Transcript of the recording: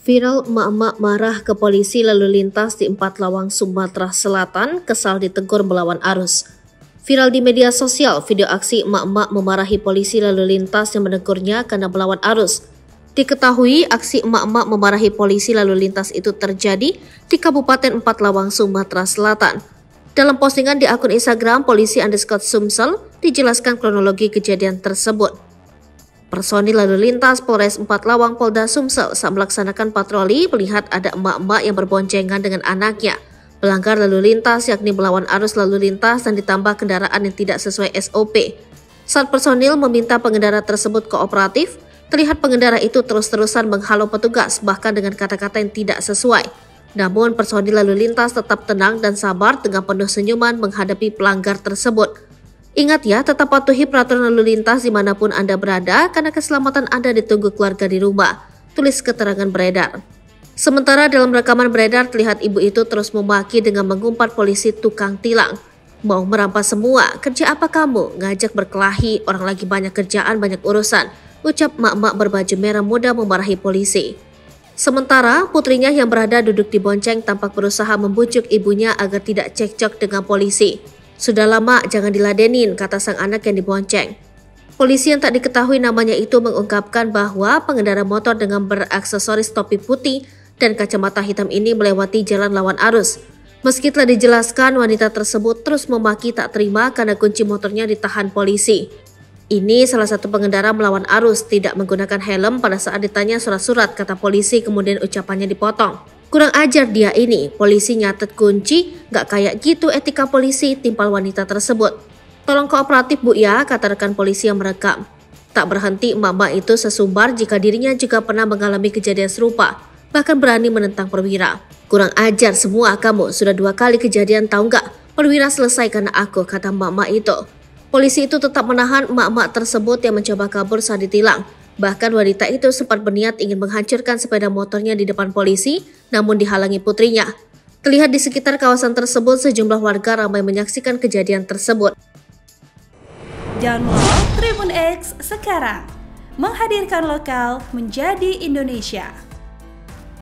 Viral emak-emak marah ke polisi lalu lintas di 4 Lawang, Sumatera Selatan, kesal ditegur melawan arus. Viral di media sosial, video aksi emak-emak memarahi polisi lalu lintas yang menegurnya karena melawan arus. Diketahui aksi emak-emak memarahi polisi lalu lintas itu terjadi di Kabupaten 4 Lawang, Sumatera Selatan. Dalam postingan di akun Instagram polisi_Sumsel dijelaskan kronologi kejadian tersebut. Personil lalu lintas Polres 4 Lawang Polda Sumsel saat melaksanakan patroli melihat ada emak-emak yang berboncengan dengan anaknya melanggar lalu lintas, yakni melawan arus lalu lintas dan ditambah kendaraan yang tidak sesuai SOP. Saat personil meminta pengendara tersebut kooperatif, terlihat pengendara itu terus-terusan menghalau petugas bahkan dengan kata-kata yang tidak sesuai. Namun personil lalu lintas tetap tenang dan sabar dengan penuh senyuman menghadapi pelanggar tersebut. Ingat ya, tetap patuhi peraturan lalu lintas dimanapun Anda berada karena keselamatan Anda ditunggu keluarga di rumah, tulis keterangan beredar. Sementara dalam rekaman beredar terlihat ibu itu terus memaki dengan mengumpat polisi tukang tilang. Mau merampas semua, kerja apa kamu? Ngajak berkelahi, orang lagi banyak kerjaan, banyak urusan, ucap mak-mak berbaju merah muda memarahi polisi. Sementara putrinya yang berada duduk di bonceng tampak berusaha membujuk ibunya agar tidak cekcok dengan polisi. Sudah lama jangan diladenin, kata sang anak yang dibonceng. Polisi yang tak diketahui namanya itu mengungkapkan bahwa pengendara motor dengan beraksesoris topi putih dan kacamata hitam ini melewati jalan lawan arus. Meski telah dijelaskan, wanita tersebut terus memaki tak terima karena kunci motornya ditahan polisi. Ini salah satu pengendara melawan arus, tidak menggunakan helm pada saat ditanya surat-surat, kata polisi, kemudian ucapannya dipotong. Kurang ajar dia ini, polisi nyatet kunci, gak kayak gitu etika polisi, timpal wanita tersebut. Tolong kooperatif bu ya, kata rekan polisi yang merekam. Tak berhenti emak-emak itu sesumbar jika dirinya juga pernah mengalami kejadian serupa, bahkan berani menentang perwira. Kurang ajar semua kamu, sudah 2 kali kejadian tahu gak? Perwira selesai karena aku, kata emak-emak itu. Polisi itu tetap menahan emak-emak tersebut yang mencoba kabur saat ditilang. Bahkan wanita itu sempat berniat ingin menghancurkan sepeda motornya di depan polisi, namun dihalangi putrinya. Terlihat di sekitar kawasan tersebut sejumlah warga ramai menyaksikan kejadian tersebut. Download Tribun X sekarang, menghadirkan lokal menjadi Indonesia.